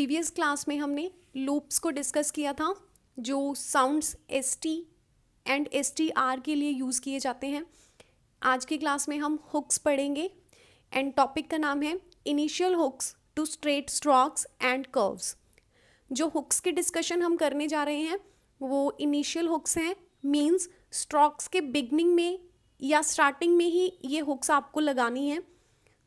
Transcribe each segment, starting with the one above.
Previous class में हमने loops को डिस्कस किया था जो sounds S T and S T R के लिए यूज़ किए जाते हैं। आज की क्लास में हम हुक्स पढ़ेंगे एंड टॉपिक का नाम है initial hooks to straight strokes and curves. जो हुक्स की डिस्कशन हम करने जा रहे हैं वो इनिशियल हुक्स हैं, मींस स्ट्रोक्स के बिगनिंग में या स्टार्टिंग में ही ये हुक्स आपको लगानी है।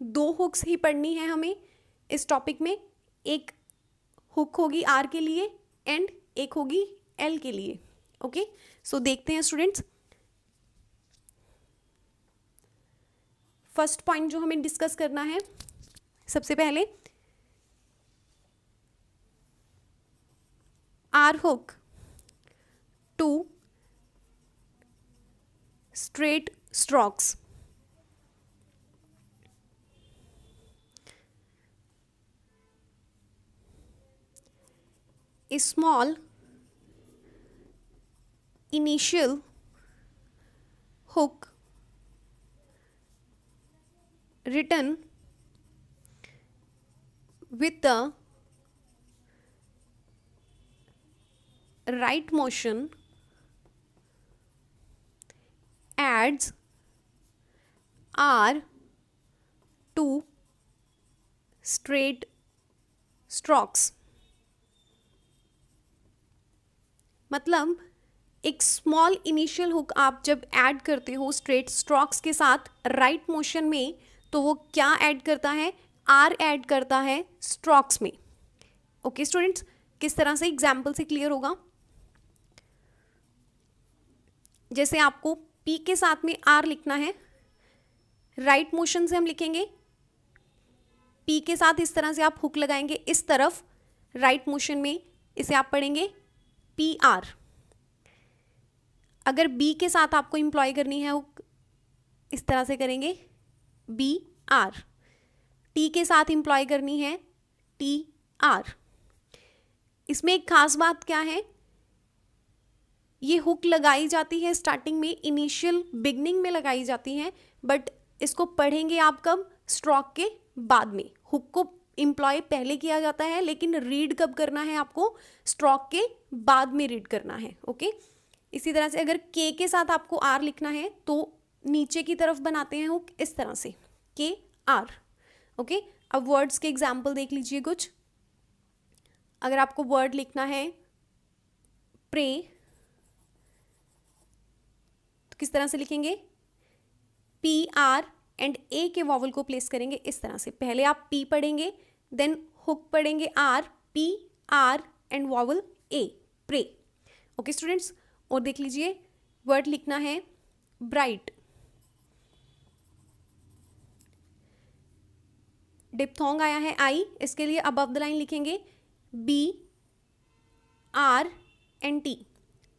2 हुक्स ही पढ़नी है हमें इस टॉपिक में, एक हुक होगी आर के लिए एंड एक होगी एल के लिए। ओके, सो देखते हैं स्टूडेंट्स। फर्स्ट पॉइंट जो हमें डिस्कस करना है, सबसे पहले R hook to straight strokes. A small initial hook written with the right motion adds R to straight strokes। मतलब एक स्मॉल इनिशियल हुक आप जब ऐड करते हो स्ट्रेट स्ट्रोक्स के साथ राइट मोशन में, तो वो क्या ऐड करता है? आर ऐड करता है स्ट्रोक्स में। ओके स्टूडेंट्स, किस तरह से एग्जाम्पल से क्लियर होगा? जैसे आपको पी के साथ में आर लिखना है, राइट मोशन से हम लिखेंगे पी के साथ, इस तरह से आप हुक लगाएंगे इस तरफ, राइट मोशन में इसे आप पढ़ेंगे पी आर। अगर बी के साथ आपको इंप्लॉय करनी है हुक, इस तरह से करेंगे बी आर। टी के साथ इंप्लॉय करनी है टी आर। इसमें एक खास बात क्या है, ये हुक लगाई जाती है स्टार्टिंग में, इनिशियल बिगनिंग में लगाई जाती है, बट इसको पढ़ेंगे आप कब? स्ट्रोक के बाद में। हुक को इंप्लॉय पहले किया जाता है, लेकिन रीड कब करना है आपको? स्ट्रोक के बाद में रीड करना है। ओके, इसी तरह से अगर के के साथ आपको आर लिखना है तो नीचे की तरफ बनाते हैं हुक इस तरह से, के आर। ओके, अब वर्ड्स के एग्जाम्पल देख लीजिए कुछ। अगर आपको वर्ड लिखना है प्रे, तो किस तरह से लिखेंगे? पी आर एंड ए के वॉवल को प्लेस करेंगे इस तरह से। पहले आप पी पढ़ेंगे, देन हुक पढ़ेंगे R, P R and vowel A, pray. Okay students, और देख लीजिए वर्ड लिखना है ब्राइट, डिप्थोंग आया है आई, इसके लिए अबव द लाइन लिखेंगे बी आर एंड टी।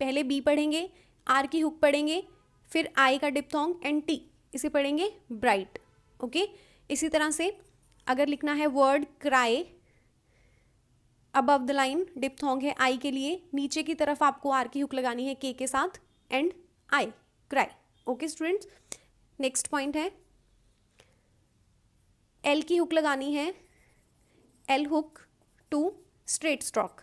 पहले बी पढ़ेंगे, आर की हुक पढ़ेंगे, फिर आई का डिप्थोंग एंड टी, इसे पढ़ेंगे ब्राइट। ओके, इसी तरह से अगर लिखना है word cry, above the line diphthong है आई के लिए, नीचे की तरफ आपको आर की हुक लगानी है के साथ and I, cry. Okay students, next point है एल की हुक लगानी है, L hook to straight stroke.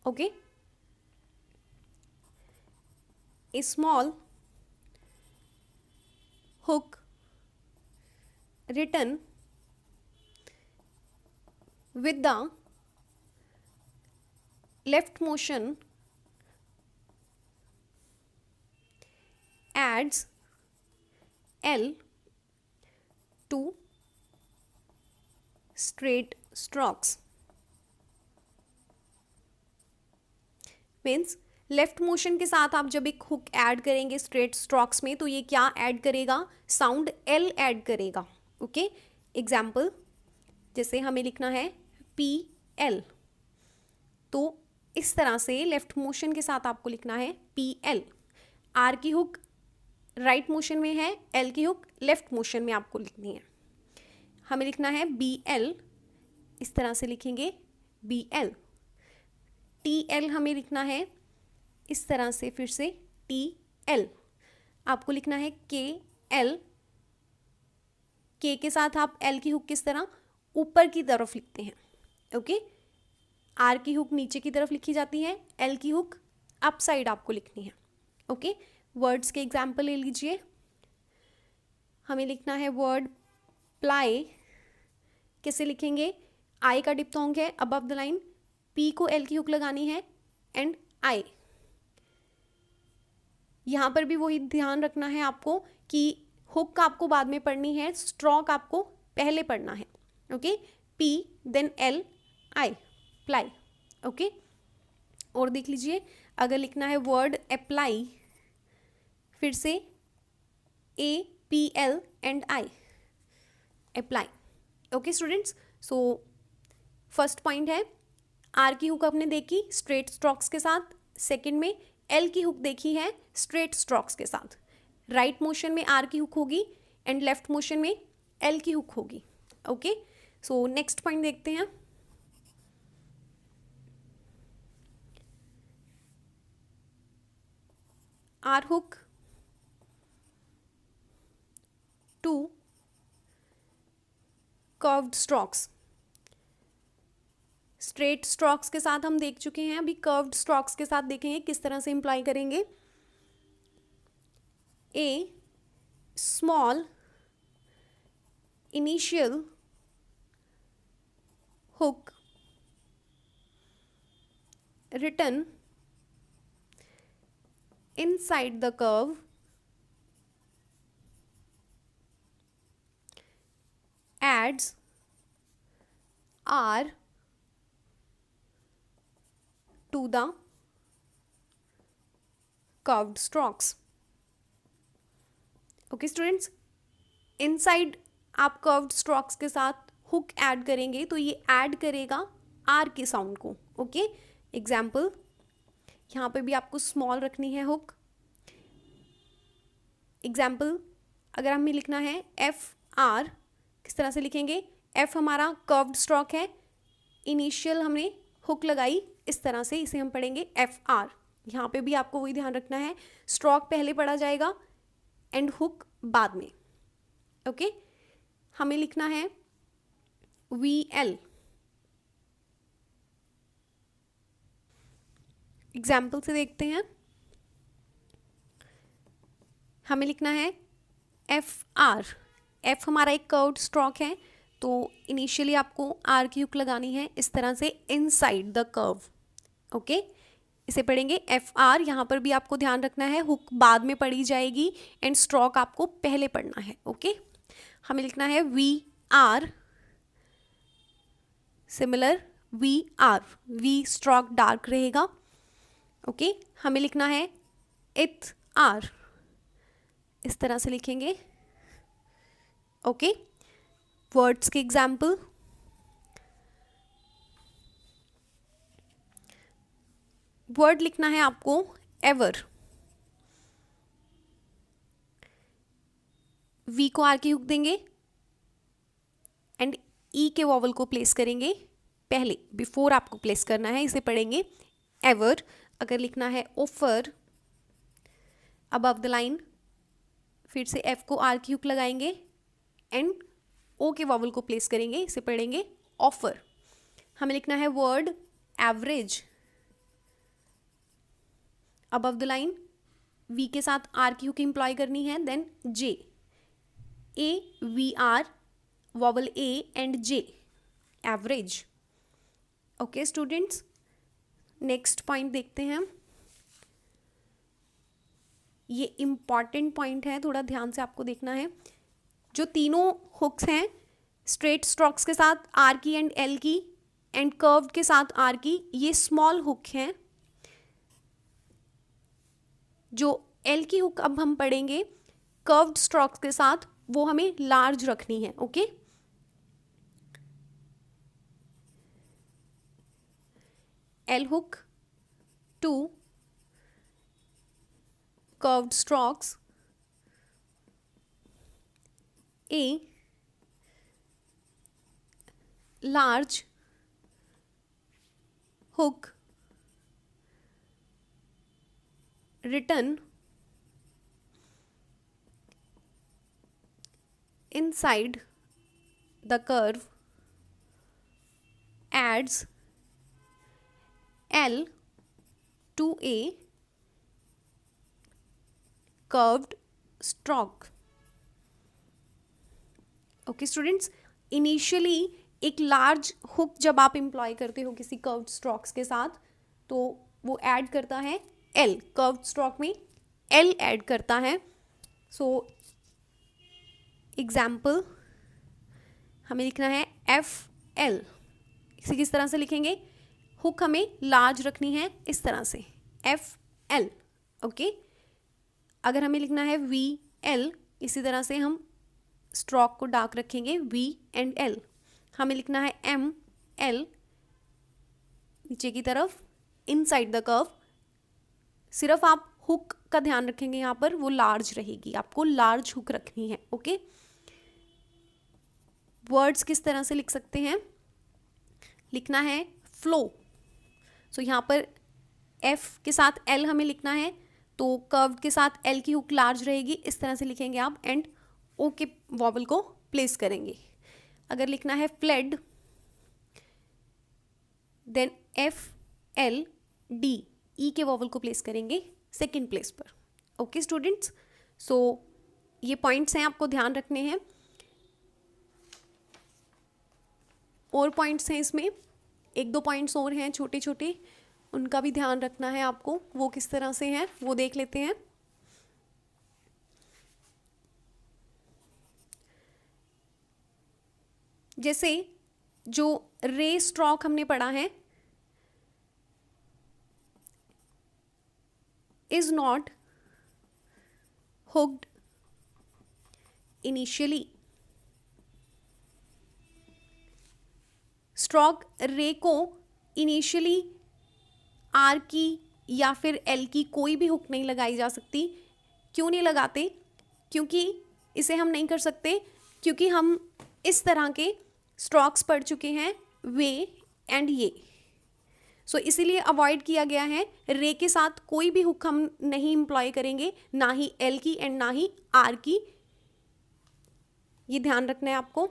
Okay, a small hook written with the left motion adds L to straight strokes। Means left motion के साथ आप जब एक hook add करेंगे स्ट्रेट स्ट्रोक्स में, तो ये क्या ऐड करेगा? साउंड एल ऐड करेगा। ओके, एग्जाम्पल जैसे हमें लिखना है पी एल, तो इस तरह से लेफ्ट मोशन के साथ आपको लिखना है पी एल। आर की हुक राइट मोशन में है, एल की हुक लेफ्ट मोशन में आपको लिखनी है। हमें लिखना है बी एल, इस तरह से लिखेंगे बी एल। टी एल हमें लिखना है इस तरह से, फिर से टी एल। आपको लिखना है के एल, के के साथ आप एल की हुक किस तरह ऊपर की तरफ लिखते हैं, ओके। आर की हुक नीचे की तरफ लिखी जाती है, एल की हुक अप साइड आपको लिखनी है, ओके। वर्ड्स के एग्जाम्पल ले लीजिए। हमें लिखना है वर्ड प्लाई, कैसे लिखेंगे, आई का डिप्थोंग है अबव द लाइन, पी को एल की हुक लगानी है एंड आई। यहाँ पर भी वही ध्यान रखना है आपको कि हुक आपको बाद में पढ़नी है, स्ट्रोक आपको पहले पढ़ना है, okay. P then L I, ply, okay. और देख लीजिए, अगर लिखना है वर्ड अप्लाई, फिर से A P L and I, apply, okay students. So first point है आर की हुक आपने देखी स्ट्रेट स्ट्रोक्स के साथ, सेकंड में एल की हुक देखी है स्ट्रेट स्ट्रोक्स के साथ। राइट मोशन में आर की हुक होगी एंड लेफ्ट मोशन में एल की हुक होगी, ओके। सो नेक्स्ट पॉइंट देखते हैं। R hook to curved strokes, straight strokes के साथ हम देख चुके हैं, अभी कर्व्ड स्ट्रोक्स के साथ देखेंगे किस तरह से इंप्लाई करेंगे। A small initial hook written inside the curve adds R to the curved strokes, okay students. Inside आप कर्व्ड स्ट्रोक्स के साथ हुक ऐड करेंगे तो ये ऐड करेगा आर के साउंड को, ओके। एग्जाम्पल, यहाँ पे भी आपको स्मॉल रखनी है हुक। एग्जाम्पल, अगर हमें लिखना है एफ आर, किस तरह से लिखेंगे, एफ हमारा कर्व्ड स्ट्रोक है, इनिशियल हमने हुक लगाई इस तरह से, इसे हम पढ़ेंगे एफ आर। यहाँ पे भी आपको वही ध्यान रखना है, स्ट्रोक पहले पढ़ा जाएगा एंड हुक बाद में, ओके। हमें लिखना है वी एल। एग्जाम्पल से देखते हैं, हमें लिखना है एफ आर, एफ हमारा एक कर्व्ड स्ट्रोक है तो इनिशियली आपको आर की हुक लगानी है इस तरह से इनसाइड द कर्व, ओके। इसे पढ़ेंगे एफ आर। यहाँ पर भी आपको ध्यान रखना है हुक बाद में पढ़ी जाएगी एंड स्ट्रोक आपको पहले पढ़ना है, ओके। हमें लिखना है V R, similar V R, V stroke dark रहेगा, ओके। हमें लिखना है इथ आर, इस तरह से लिखेंगे, ओके। वर्ड्स के एग्जाम्पल, वर्ड लिखना है आपको एवर, वी को आर की हुक देंगे एंड ई के वॉवल को प्लेस करेंगे पहले, बिफोर आपको प्लेस करना है, इसे पढ़ेंगे एवर। अगर लिखना है ऑफर, अबव द लाइन, फिर से एफ को आर की हुक लगाएंगे एंड ओ के वॉवल को प्लेस करेंगे, इसे पढ़ेंगे ऑफर। हमें लिखना है word average, above the line, V के साथ आर की हुक इंप्लॉय करनी है, then J, A V R, vowel A and J, average, okay students. Next point देखते हैं, ये इंपॉर्टेंट पॉइंट है, थोड़ा ध्यान से आपको देखना है। जो तीनों हुक्स हैं स्ट्रेट स्ट्रोक्स के साथ आर की एंड एल की एंड कर्व्ड के साथ आर की, ये स्मॉल हुक हैं। जो एल की हुक अब हम पढ़ेंगे कर्व्ड स्ट्रोक्स के साथ, वो हमें लार्ज रखनी है, okay. L hook to curved strokes, a large hook written inside the curve adds L to a curved stroke. Okay students, initially एक लार्ज हुक जब आप इम्प्लॉय करते हो किसी कर्व्ड स्ट्रोक्स के साथ, तो वो ऐड करता है एल, कर्व्ड स्ट्रोक में एल ऐड करता है. सो एग्जाम्पल हमें लिखना है एफ एल. इसे किस तरह से लिखेंगे? हुक हमें लार्ज रखनी है इस तरह से, एफ एल. ओके, अगर हमें लिखना है वी एल, इसी तरह से हम स्ट्रोक को डार्क रखेंगे, वी एंड एल. हमें लिखना है एम एल, नीचे की तरफ इनसाइड द कर्व. सिर्फ आप हुक का ध्यान रखेंगे, यहाँ पर वो लार्ज रहेगी, आपको लार्ज हुक रखनी है. ओके, वर्ड्स किस तरह से लिख सकते हैं? लिखना है फ्लो. सो यहाँ पर एफ के साथ एल हमें लिखना है, तो कर्व के साथ एल की हुक लार्ज रहेगी, इस तरह से लिखेंगे आप, एंड ओ के वॉवल को प्लेस करेंगे. अगर लिखना है fled, then F L D, E के वॉवल को प्लेस करेंगे सेकेंड प्लेस पर. ओके स्टूडेंट्स, सो ये पॉइंट्स हैं, आपको ध्यान रखने हैं. और पॉइंट्स हैं इसमें, एक दो पॉइंट्स और हैं छोटे छोटे, उनका भी ध्यान रखना है आपको. वो किस तरह से हैं वो देख लेते हैं. जैसे जो रे स्ट्रोक हमने पढ़ा है, is not hooked initially. Stroke रे को इनिशियली आर की या फिर एल की कोई भी हुक नहीं लगाई जा सकती. क्यों नहीं लगाते? क्योंकि इसे हम नहीं कर सकते, क्योंकि हम इस तरह के स्ट्रोक्स पढ़ चुके हैं, वे एंड ये. सो इसीलिए अवॉइड किया गया है. रे के साथ कोई भी हुक हम नहीं इम्प्लॉय करेंगे, ना ही एल की एंड ना ही आर की. ये ध्यान रखना है आपको.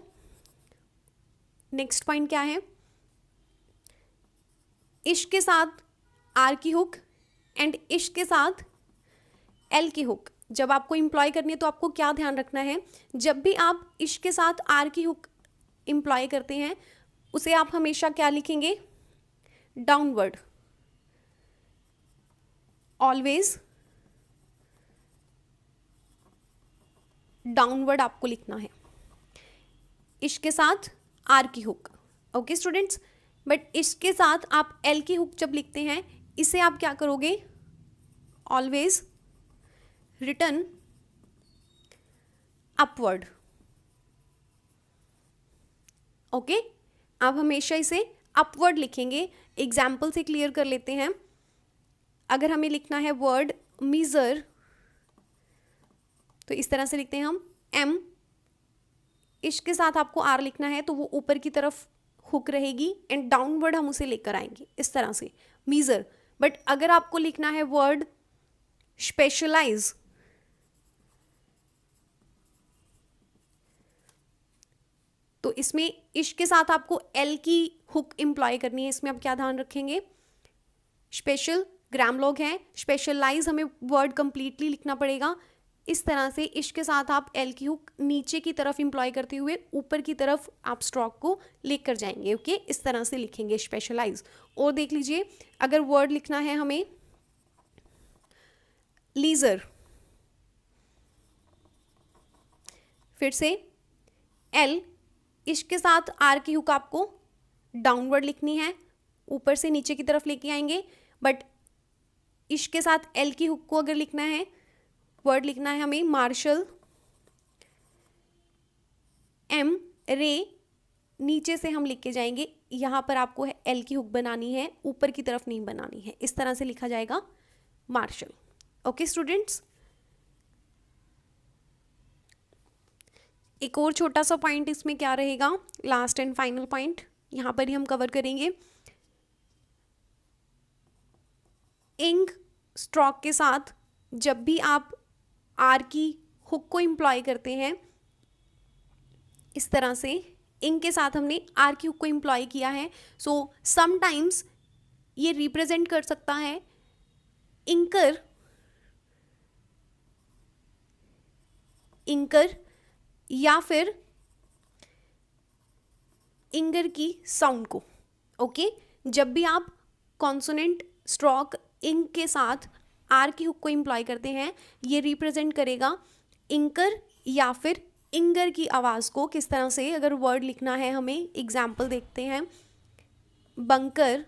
नेक्स्ट पॉइंट क्या है? इश्क के साथ आर की हुक एंड इश्क के साथ एल की हुक जब आपको इम्प्लॉय करनी है, तो आपको क्या ध्यान रखना है? जब भी आप इश्क के साथ आर की हुक इम्प्लॉय करते हैं, उसे आप हमेशा क्या लिखेंगे? डाउनवर्ड. ऑलवेज डाउनवर्ड आपको लिखना है इश्क के साथ आर की हुक. ओके स्टूडेंट्स, बट इसके साथ आप एल की हुक जब लिखते हैं, इसे आप क्या करोगे? Always return upward. ओके, आप हमेशा इसे अपवर्ड लिखेंगे. एग्जाम्पल से क्लियर कर लेते हैं. अगर हमें लिखना है वर्ड मीजर, तो इस तरह से लिखते हैं हम एम. इश्क के साथ आपको आर लिखना है, तो वो ऊपर की तरफ हुक रहेगी एंड डाउनवर्ड हम उसे लेकर आएंगे इस तरह से, मीजर. बट अगर आपको लिखना है वर्ड स्पेशलाइज, तो इसमें इश्क के साथ आपको एल की हुक इम्प्लॉय करनी है. इसमें आप क्या ध्यान रखेंगे? स्पेशल ग्राम लॉग है, स्पेशलाइज हमें वर्ड कंप्लीटली लिखना पड़ेगा. इस तरह से इश्क के साथ आप एल की हुक नीचे की तरफ इम्प्लॉय करते हुए ऊपर की तरफ आप स्ट्रोक को लेकर जाएंगे. ओके, इस तरह से लिखेंगे स्पेशलाइज. और देख लीजिए, अगर वर्ड लिखना है हमें लीजर, फिर से एल, इश्क के साथ आर की हुक आपको डाउनवर्ड लिखनी है, ऊपर से नीचे की तरफ लेके आएंगे. बट इश्क के साथ एल की हुक को अगर लिखना है, वर्ड लिखना है हमें मार्शल, एम रे, नीचे से हम लिख के जाएंगे. यहाँ पर आपको एल की हुक बनानी है, ऊपर की तरफ नहीं बनानी है. इस तरह से लिखा जाएगा मार्शल. ओके स्टूडेंट्स, एक और छोटा सा पॉइंट इसमें क्या रहेगा, लास्ट एंड फाइनल पॉइंट यहाँ पर ही हम कवर करेंगे. इंग स्ट्रोक के साथ जब भी आप आर की हुक को इम्प्लॉय करते हैं, इस तरह से इंक के साथ हमने आर की हुक को एम्प्लॉय किया है। सो समटाइम्स ये रिप्रेजेंट कर सकता है इंकर, या फिर इंगर की साउंड को। ओके, जब भी आप कॉन्सोनेंट स्ट्रोक इंक के साथ आर की हुक को एम्प्लॉय करते हैं, ये रिप्रेजेंट करेगा इंकर या फिर इंगर की आवाज़ को। किस तरह से, अगर वर्ड लिखना है हमें, एग्जाम्पल देखते हैं, बंकर,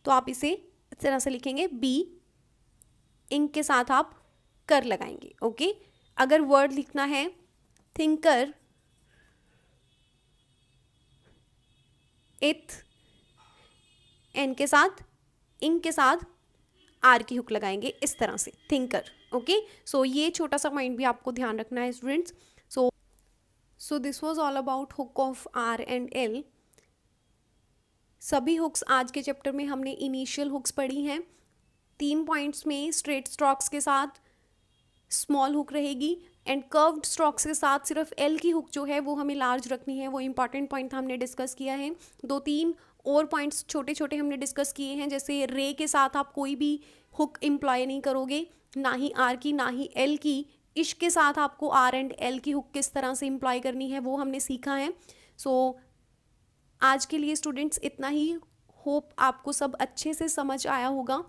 तो आप इसे इस तरह से लिखेंगे बी, इंक के साथ आप कर लगाएंगे। ओके, अगर वर्ड लिखना है थिंकर, इथ, एन के साथ, इंक के साथ आर की हुक लगाएंगे इस तरह से, थिंकर। ओके, सो ये छोटा सा पॉइंट भी आपको ध्यान रखना है students. So this was all about hook of R and L. सभी हुक्स आज के चैप्टर में हमने इनिशियल हुक्स पढ़ी हैं। 3 पॉइंट्स में स्ट्रेट स्ट्रोक्स के साथ स्मॉल हुक रहेगी एंड कर्व्ड स्ट्रोक्स के साथ सिर्फ एल की हुक जो है वो हमें लार्ज रखनी है। वो इंपॉर्टेंट पॉइंट हमने डिस्कस किया है। 2-3 और पॉइंट्स छोटे छोटे हमने डिस्कस किए हैं, जैसे रे के साथ आप कोई भी हुक एम्प्लॉय नहीं करोगे, ना ही आर की ना ही एल की। इश के साथ आपको आर एंड एल की हुक किस तरह से एम्प्लॉय करनी है वो हमने सीखा है। सो आज के लिए स्टूडेंट्स इतना ही। होप आपको सब अच्छे से समझ आया होगा।